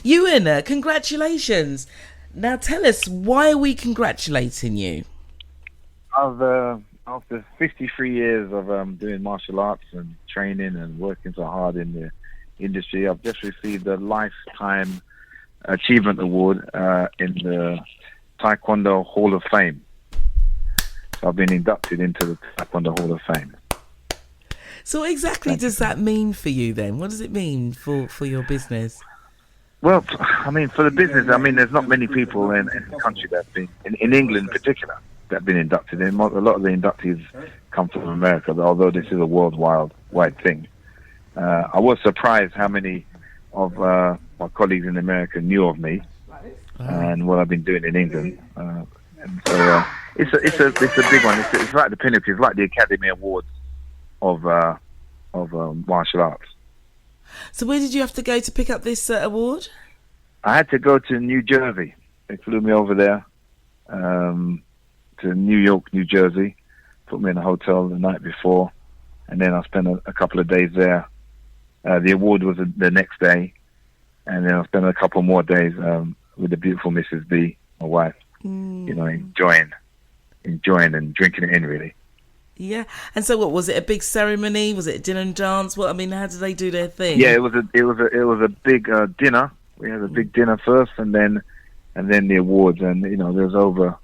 Ewan, congratulations. Now tell us, why are we congratulating you? After 53 years of doing martial arts and training and working so hard in the industry, I've just received a Lifetime Achievement Award in the Taekwondo Hall of Fame. So I've been inducted into the Taekwondo Hall of Fame. So what exactly does that mean for you then? What does it mean for your business? Well, I mean, for the business, I mean, there's not many people in the country that have been, in England in particular, that have been inducted in. A lot of the inductees come from America, although this is a worldwide thing. I was surprised how many of my colleagues in America knew of me and what I've been doing in England. And so it's a big one. It's like the pinnacle. It's like the Academy Awards of martial arts. So where did you have to go to pick up this award? I had to go to New Jersey. They flew me over there to New York, New Jersey, put me in a hotel the night before, and then I spent a couple of days there. The award was the next day, and then I spent a couple more days with the beautiful Mrs. B, my wife, enjoying and drinking it in, really. Yeah, and so what was it? A big ceremony? Was it a dinner and dance? What, I mean, how did they do their thing? Yeah, it was a big dinner. We had a big dinner first, and then the awards, and there's over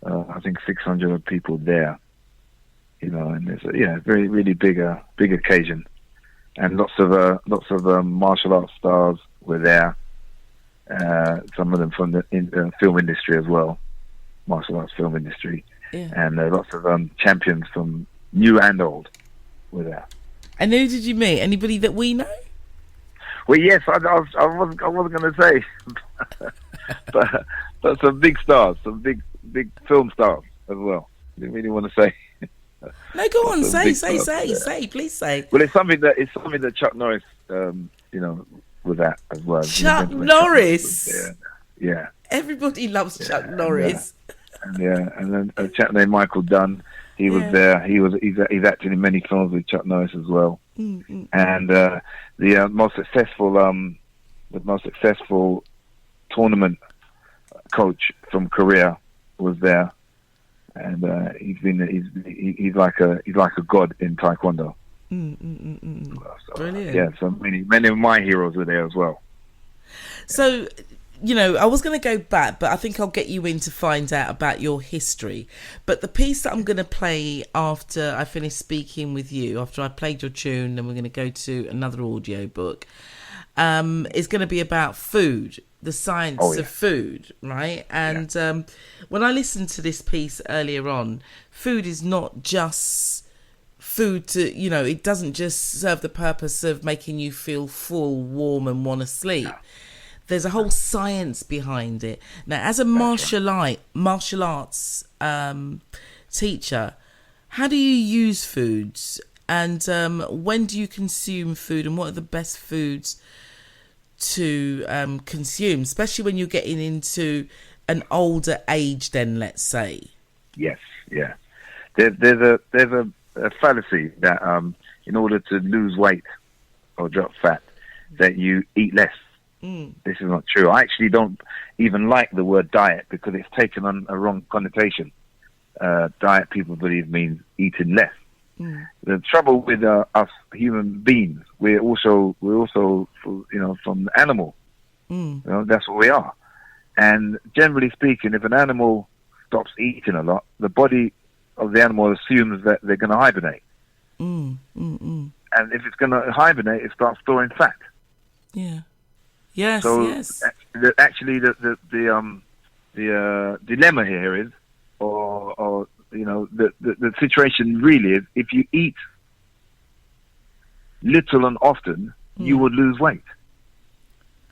I think 600 people there. And it's very really big occasion, and lots of martial arts stars were there. Some of them from the film industry as well, martial arts film industry. Yeah. And lots of champions from new and old were there. And who did you meet? Anybody that we know? Well, yes, I wasn't going to say, but some big stars, some big film stars as well. Didn't really want to say. No, go on, say, please say. Well, it's something that Chuck Norris, was at as well. Chuck Norris. Yeah. Everybody loves Chuck Norris. And then a chap named Michael Dunn, he was there. He's acted in many films with Chuck Norris as well. Mm-hmm. And the most successful tournament coach from Korea was there, and he's like a god in Taekwondo. So, brilliant. Yeah, so many of my heroes were there as well. So. I was going to go back, but I think I'll get you in to find out about your history. But the piece that I'm going to play after I finish speaking with you, after I played your tune, and we're going to go to another audio book, is going to be about food, the science of food, right? And when I listened to this piece earlier on, food is not just food to, it doesn't just serve the purpose of making you feel full, warm, and want to sleep. No. There's a whole science behind it. Now, as a martial arts teacher, how do you use foods? And when do you consume food? And what are the best foods to consume, especially when you're getting into an older age then, let's say? Yes, yeah. There's a fallacy that in order to lose weight or drop fat, that you eat less. This is not true. I actually don't even like the word diet because it's taken on a wrong connotation. Diet, people believe, means eating less. The trouble with us human beings, we're also from the animal. That's what we are. And generally speaking, if an animal stops eating a lot, the body of the animal assumes that they're going to hibernate. And if it's going to hibernate, it starts storing fat. Yeah. Yes, so yes. Actually, the dilemma here is, or the situation really is, if you eat little and often, you would lose weight,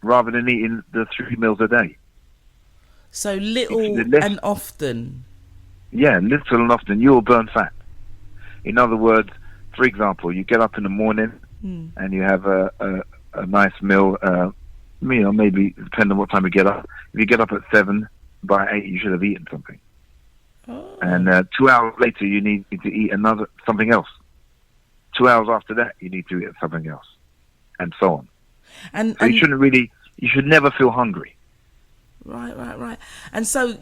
rather than eating the 3 meals a day. So little and often. Yeah, little and often, you will burn fat. In other words, for example, you get up in the morning and you have a nice meal. Maybe depending on what time you get up. If you get up at 7, by 8 you should have eaten something. And 2 hours later you need to eat something else. 2 hours after that you need to eat something else, and so on. So you shouldn't really You should never feel hungry. Right. And so,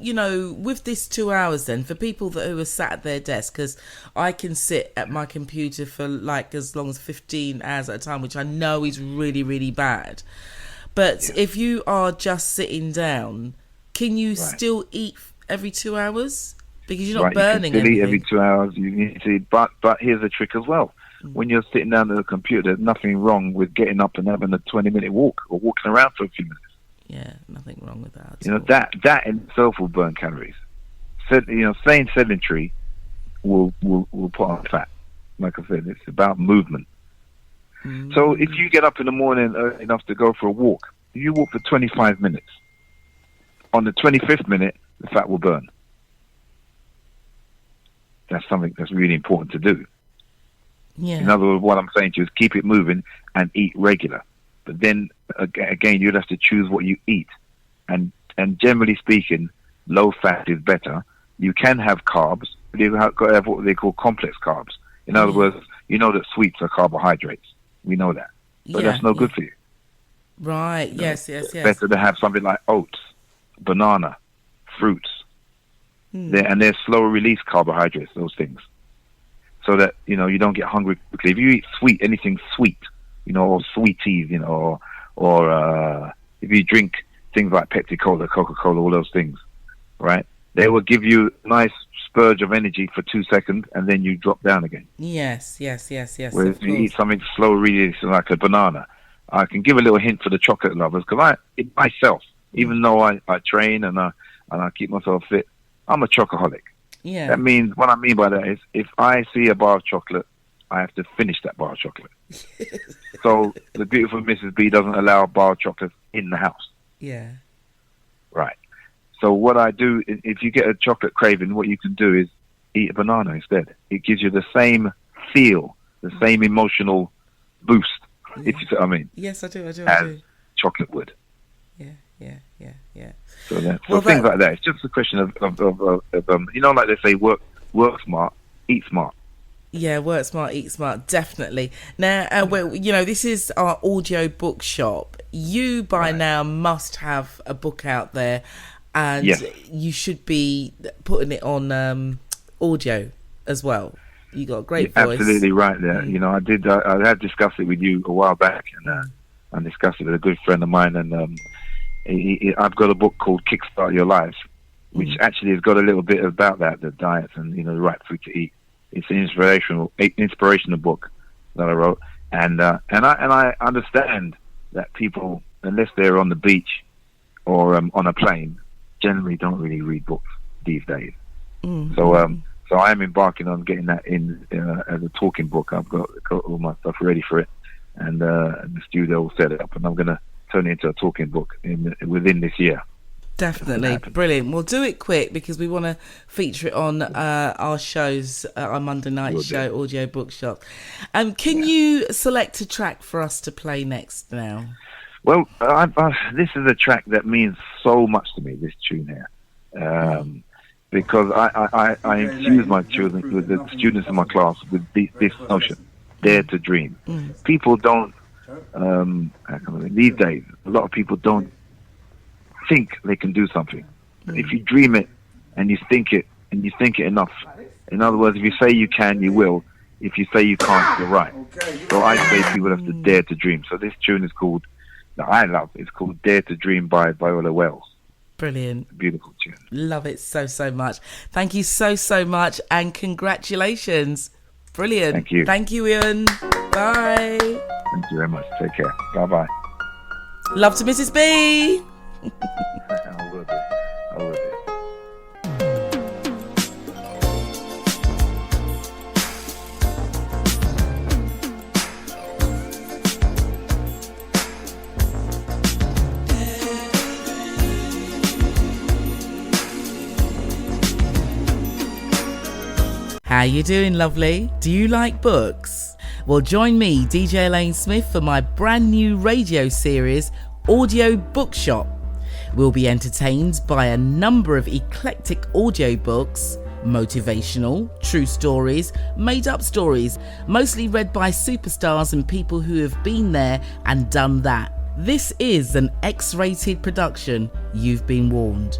with this 2 hours then, for people who are sat at their desk, because I can sit at my computer for like as long as 15 hours at a time, which I know is really, really bad. But if you are just sitting down, can you still eat every 2 hours? Because you're not burning you can still anything. eat every 2 hours. You need to, but here's the trick as well. When you're sitting down at the computer, there's nothing wrong with getting up and having a 20-minute walk or walking around for a few minutes. Yeah, nothing wrong with that. That in itself will burn calories. Staying sedentary will put on fat. Like I said, it's about movement. So if you get up in the morning early enough to go for a walk, you walk for 25 minutes. On the 25th minute, the fat will burn. That's something that's really important to do. Yeah. In other words, what I'm saying to you is keep it moving and eat regular. But then, again, you'd have to choose what you eat. And generally speaking, low fat is better. You can have carbs, but you've got to have what they call complex carbs. In other words, you know that sweets are carbohydrates. We know that. But that's no good for you. Right, yes. It's better to have something like oats, banana, fruits. And they're slower release carbohydrates, those things. So that, you don't get hungry quickly. If you eat anything sweet, or sweeties, or if you drink things like Pepsi Cola, Coca-Cola, all those things, right? They will give you a nice spurge of energy for 2 seconds, and then you drop down again. Yes. Whereas if you eat something slow release like a banana, I can give a little hint for the chocolate lovers, because myself, even though I train and I keep myself fit, I'm a chocoholic. Yeah. That means, what I mean by that is, if I see a bar of chocolate, I have to finish that bar of chocolate. So the beautiful Mrs. B doesn't allow a bar of chocolate in the house. Yeah. Right. So what I do, if you get a chocolate craving, what you can do is eat a banana instead. It gives you the same feel, the same emotional boost, if you see what I mean. Yes, I do. As chocolate would. Yeah. So things like that. It's just a question of like they say, work smart, eat smart. Yeah, work smart, eat smart, definitely. Now, this is our audio bookshop. You by now must have a book out there, and you should be putting it on audio as well. You got a great voice. Absolutely right there. I had discussed it with you a while back, and I discussed it with a good friend of mine, and I've got a book called Kickstart Your Life, which actually has got a little bit about that, the diets and the right food to eat. It's an inspirational book that I wrote, and I understand that people, unless they're on the beach or on a plane, generally don't really read books these days. So I am embarking on getting that in as a talking book. I've got all my stuff ready for it, and the studio will set it up, and I'm going to turn it into a talking book within this year. Definitely. Brilliant. We'll do it quick because we want to feature it on our shows, our Monday night show, Audio Bookshop. Can you select a track for us to play next now? Well, this is a track that means so much to me, this tune here. Because I infuse my children, with the students in my class, with this notion, dare to dream. People don't, these days, a lot of people don't think they can do something. If you dream it and you think it enough, in other words, if you say you can, you will. If you say you can't, you're right. So I say people have to dare to dream. So this tune is called, that I love, it's called Dare to Dream by Viola Wells. Brilliant. Beautiful tune. Love it so much. Thank you so much, and congratulations. Brilliant. Thank you. Thank you, Ewan. Bye. Thank you very much. Take care. Bye-bye. Love to Mrs. B. I will do. How you doing, lovely? Do you like books? Well, join me, DJ Elayne Smith, for my brand new radio series, Audio Bookshop. We'll be entertained by a number of eclectic audiobooks, motivational, true stories, made-up stories, mostly read by superstars and people who have been there and done that. This is an X-rated production. You've been warned.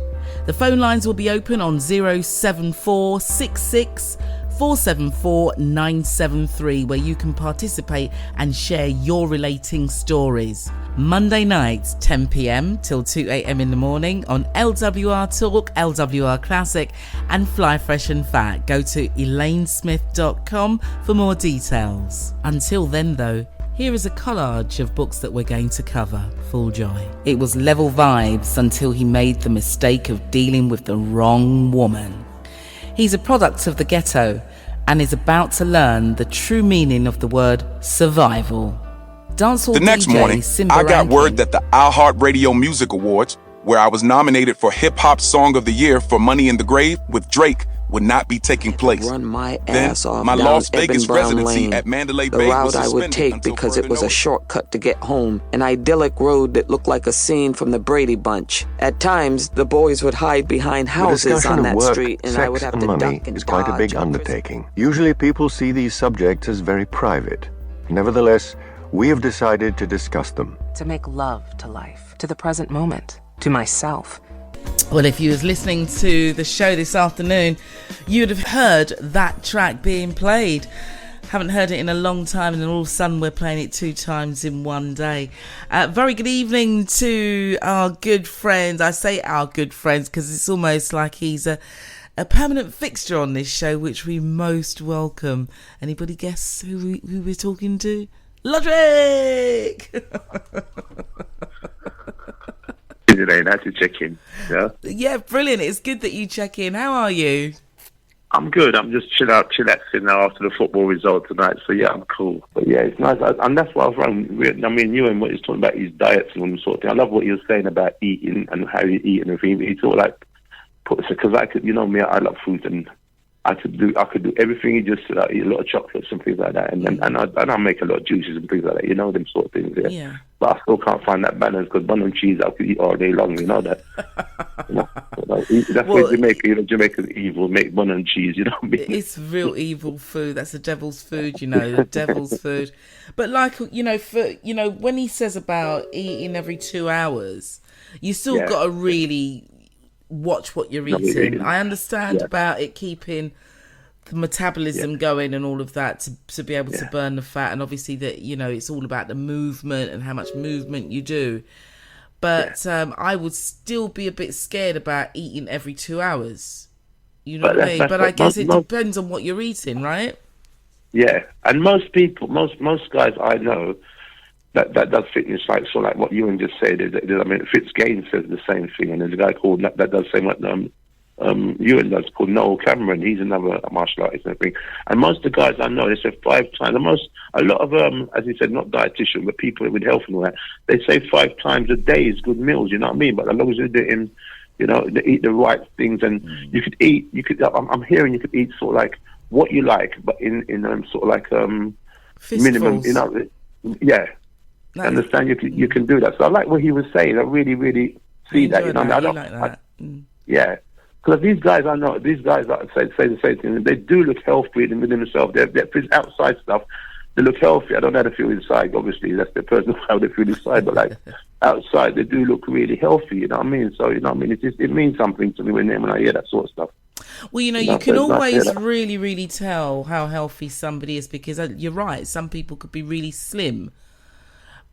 The phone lines will be open on 07466 474 973, where you can participate and share your relating stories. Monday nights 10 p.m. till 2 a.m. in the morning on LWR Talk, LWR Classic and Fly Fresh and Fat. Go to elainesmith.com for more details. Until then though, here is a collage of books that we're going to cover. FullJoy. It was level vibes until he made the mistake of dealing with the wrong woman. He's a product of the ghetto and is about to learn the true meaning of the word survival. Dancehall The next DJ morning, Simba I got Rankin, word that the iHeartRadio Music Awards, where I was nominated for Hip Hop Song of the Year for Money in the Grave with Drake, would not be taking place. Run my Then, ass off my down Las Vegas Eben Brown residency Lane, at Mandalay the Bay route was I would suspended take until because it further was a notice. shortcut to get home, an idyllic road that looked like a scene from the Brady Bunch. At times, the boys would hide behind The houses discussion on of that work, street, and sex, I would have and to money duck and is quite a big dodge. undertaking. Usually people see these subjects as very private. Nevertheless, we have decided to discuss them. To make love to life, to the present moment, to myself. Well, if you was listening to the show this afternoon, you would have heard that track being played. Haven't heard it in a long time, and then all of a sudden we're playing it 2 times in one day. Very good evening to our good friend. I say our good friends because it's almost like he's a permanent fixture on this show, which we most welcome. Anybody guess who we're talking to? Ludrick! Elayne, I had to check in. Yeah, Yeah, brilliant. It's good that you check in. How are you? I'm good. I'm just chillaxing now after the football result tonight. So yeah, I'm cool. But yeah, it's nice, and that's what I was wrong. I mean, Ewan, what he's talking about his diets and all sort of thing. I love what he was saying about eating and how you eat and everything. He sort of like because I could, you know me, I love food and I could do everything he just said. I eat a lot of chocolates and things like that, and I make a lot of juices and things like that. You know, them sort of things. Yeah. But I still can't find that balance because bun and cheese I could eat all day long. You know that. You know? That's what Jamaica. You know, Jamaica's evil. Make bun and cheese. You know what I mean? It's real evil food. That's the devil's food. You know, the devil's food. But like when he says about eating every 2 hours, you still got to really watch what you're eating. I understand about it keeping the metabolism going and all of that to be able to burn the fat, and obviously that it's all about the movement and how much movement you do. But I would still be a bit scared about eating every 2 hours. You know what I mean? But I guess it depends on what you're eating, right? Yeah, and most people, most guys I know that does fitness, like what Ewan just said. I mean, Fitzgain says the same thing, and there's a guy called that does the same what Ewan does, called Noel Cameron. He's another martial artist and everything. And most of the guys I know, they say 5 times. A lot of as he said, not dietitian, but people with health and all that, they say 5 times a day is good meals. You know what I mean? But as long as you're doing, they eat the right things, and you could eat. I'm hearing you could eat sort of like what you like, but in sort of like minimum. Yeah. Nice. Understand? You can do that. So I like what he was saying. I really, really see that. You know, I don't like that. Yeah. Because these guys I know, say the same thing. They do look healthy within themselves. They're outside stuff. They look healthy. I don't know how to feel inside. Obviously, that's their personal how they feel inside. But like outside, they do look really healthy. You know what I mean? So it means something to me when I hear that sort of stuff. Well, you can always really, really tell how healthy somebody is, because you're right. Some people could be really slim,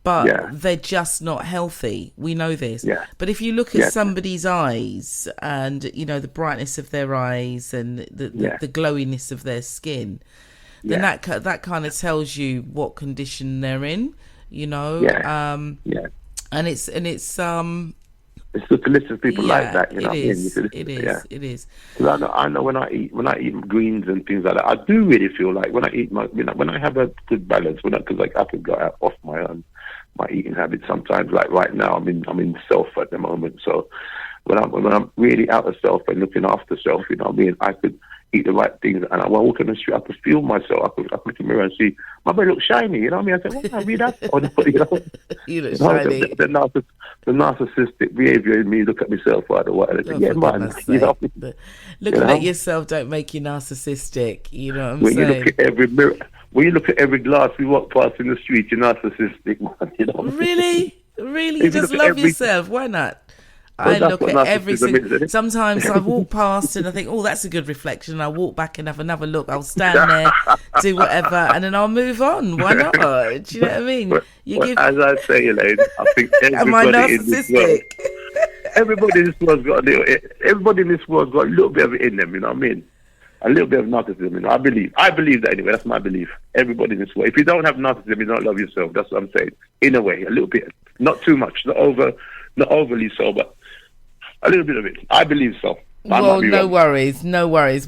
but they're just not healthy. We know this. Yeah. But if you look at somebody's eyes and, the brightness of their eyes and the glowiness of their skin, then that kind of tells you what condition they're in, And it's good to listen to people like that, you know. It is. Because I know when I eat greens and things like that, I do really feel like when I eat when I have a good balance, because I could go out off my eating habits sometimes. Like right now, I'm in self at the moment. So when I'm really out of self and looking after self, you know what I mean, I could eat the right things, and when I walk in the street, I could feel myself. I could look in the mirror and see my body look shiny. You know what I mean? I say, "What can I read that?" You look shiny. The narcissistic behaviour in me look at myself or whatever. Man. Looking at yourself don't make you narcissistic. You know what I'm saying? You look at every mirror, when you look at every glass we walk past in the street, you're narcissistic, man. You know? Really? Really? If you Just look at love every- yourself. Why not? Well, I that's look what at every narcissism is, isn't single... it? Sometimes I walk past and I think, oh, that's a good reflection. And I walk back and have another look. I'll stand there, do whatever, and then I'll move on. Why not? Do you know what I mean? Well, You well, give... as I say, Elayne, I think Am I everybody in this world, narcissistic? everybody in this world's got a little. Everybody in this world's got a little bit of it in them. You know what I mean? A little bit of narcissism. You know, I believe that anyway. That's my belief. Everybody in this world. If you don't have narcissism, you don't love yourself. That's what I'm saying. In a way, a little bit, not too much, not overly so, but a little bit of it. I believe so. Well, no worries.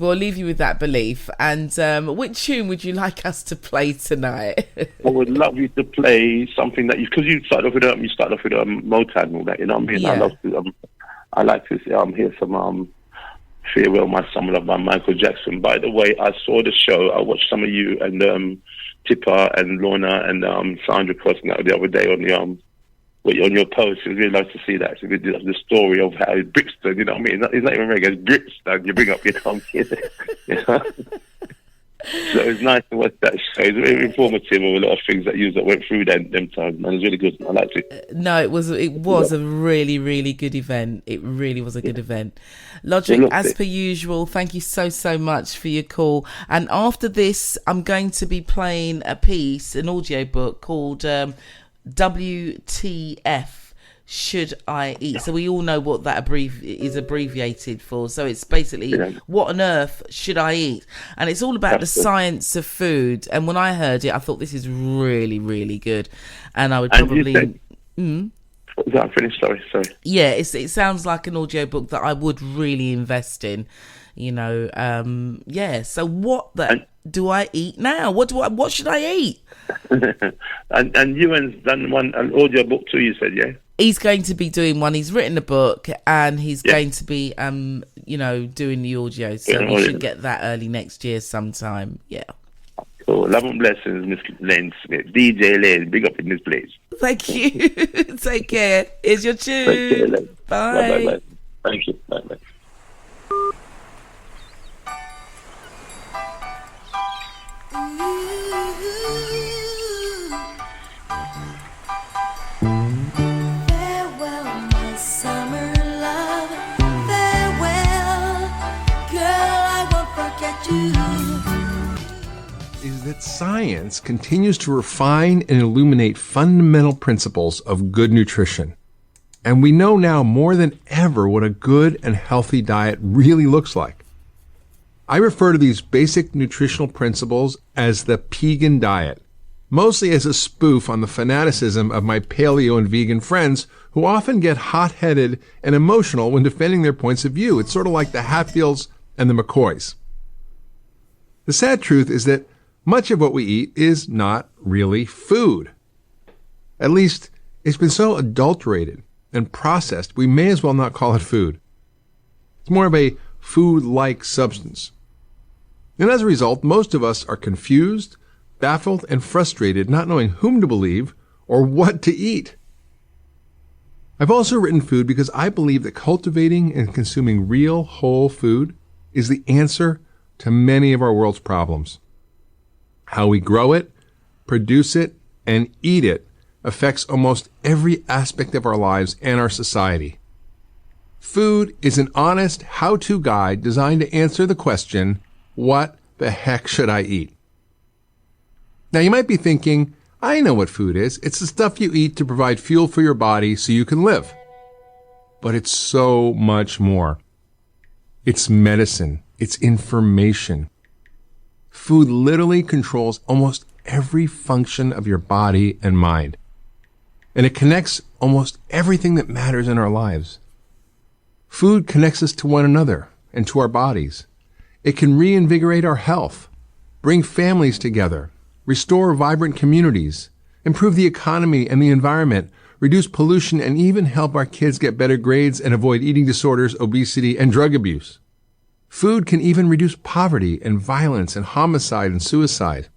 We'll leave you with that belief. And which tune would you like us to play tonight? I would love you to play something that because you start off with Motown and all that. You know what I mean? Yeah. I like to hear some Farewell My Summer Love by Michael Jackson. By the way, I saw the show. I watched some of you and Tipper and Lorna and Sandra posting that the other day on your post. It was really nice to see that. So the story of how Brixton, you know what I mean? It's not even very good. It's Brixton. You bring up your tongue, you know? So it was nice to watch that show. It was very informative of a lot of things that went through them times, and it was really good. I liked it. No, it was a really, really good event. It really was a good event. Ludrick, as per usual, thank you so much for your call. And after this, I'm going to be playing an audio book called WTF Should I Eat? So we all know what that is abbreviated for. So it's basically, what on earth should I eat? And it's all about the science of food. And when I heard it, I thought this is really, really good. And I would probably... Was that finished? Sorry. Yeah, it sounds like an audio book that I would really invest in. You know, so what do I eat now? What should I eat? and Ewan's done an audio book too, you said, yeah? He's going to be doing one. He's written a book and he's going to be, doing the audio. So we should get that early next year sometime. Yeah. Cool. Love and blessings, Miss Elayne Smith. DJ Elayne, big up in this place. Thank you. Take care. Here's your tune. Take care, Bye. Bye. Thank you. Bye. Is that science continues to refine and illuminate fundamental principles of good nutrition. And we know now more than ever what a good and healthy diet really looks like. I refer to these basic nutritional principles as the Pegan diet, mostly as a spoof on the fanaticism of my paleo and vegan friends who often get hot-headed and emotional when defending their points of view. It's sort of like the Hatfields and the McCoys. The sad truth is that much of what we eat is not really food. At least, it's been so adulterated and processed, we may as well not call it food. It's more of a food-like substance. And as a result, most of us are confused, baffled, and frustrated, not knowing whom to believe or what to eat. I've also written food because I believe that cultivating and consuming real, whole food is the answer to many of our world's problems. How we grow it, produce it, and eat it affects almost every aspect of our lives and our society. Food is an honest how-to guide designed to answer the question, what the heck should I eat? Now you might be thinking, I know what food is. It's the stuff you eat to provide fuel for your body so you can live. But it's so much more. It's medicine. It's information. Food literally controls almost every function of your body and mind. And it connects almost everything that matters in our lives. Food connects us to one another and to our bodies. It can reinvigorate our health, bring families together, restore vibrant communities, improve the economy and the environment, reduce pollution, and even help our kids get better grades and avoid eating disorders, obesity, and drug abuse. Food can even reduce poverty and violence and homicide and suicide.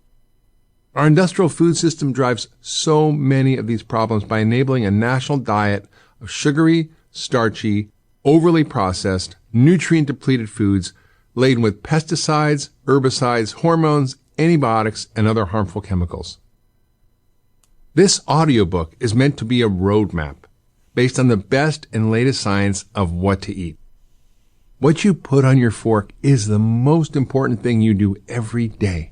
Our industrial food system drives so many of these problems by enabling a national diet of sugary, starchy, overly processed, nutrient-depleted foods laden with pesticides, herbicides, hormones, antibiotics, and other harmful chemicals. This audiobook is meant to be a roadmap based on the best and latest science of what to eat. What you put on your fork is the most important thing you do every day.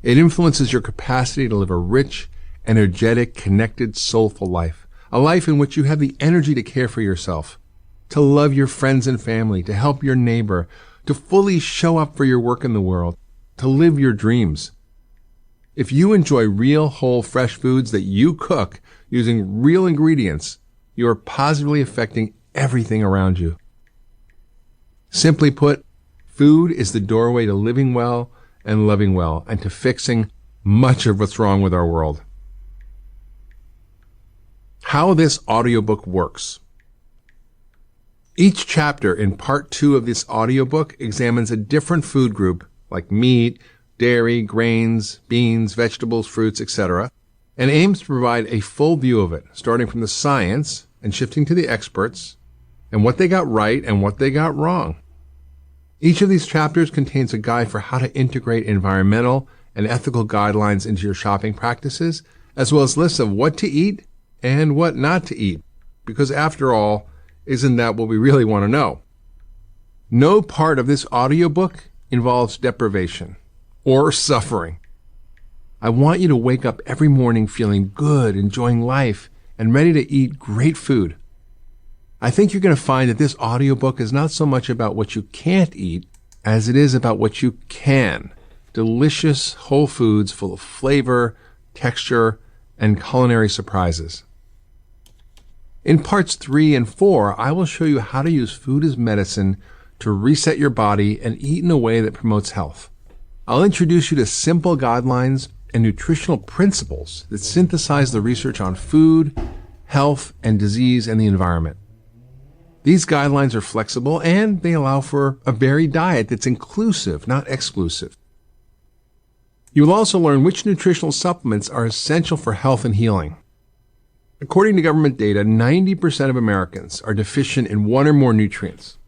It influences your capacity to live a rich, energetic, connected, soulful life. A life in which you have the energy to care for yourself, to love your friends and family, to help your neighbor, to fully show up for your work in the world, to live your dreams. If you enjoy real, whole, fresh foods that you cook using real ingredients, you are positively affecting everything around you. Simply put, food is the doorway to living well and loving well, and to fixing much of what's wrong with our world. How this audiobook works. Each chapter in part 2 of this audiobook examines a different food group like meat, dairy, grains, beans, vegetables, fruits, etc., and aims to provide a full view of it, starting from the science and shifting to the experts and what they got right and what they got wrong. Each of these chapters contains a guide for how to integrate environmental and ethical guidelines into your shopping practices, as well as lists of what to eat and what not to eat, because after all, isn't that what we really want to know? No part of this audiobook involves deprivation or suffering. I want you to wake up every morning feeling good, enjoying life, and ready to eat great food. I think you're going to find that this audiobook is not so much about what you can't eat as it is about what you can. Delicious whole foods full of flavor, texture, and culinary surprises. In parts 3 and 4, I will show you how to use food as medicine to reset your body and eat in a way that promotes health. I'll introduce you to simple guidelines and nutritional principles that synthesize the research on food, health, and disease and the environment. These guidelines are flexible and they allow for a varied diet that's inclusive, not exclusive. You will also learn which nutritional supplements are essential for health and healing. According to government data, 90% of Americans are deficient in one or more nutrients.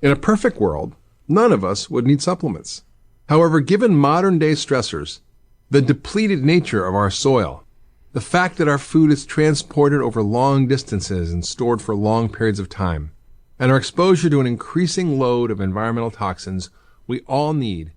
In a perfect world, none of us would need supplements. However, given modern-day stressors, the depleted nature of our soil, the fact that our food is transported over long distances and stored for long periods of time, and our exposure to an increasing load of environmental toxins, we all need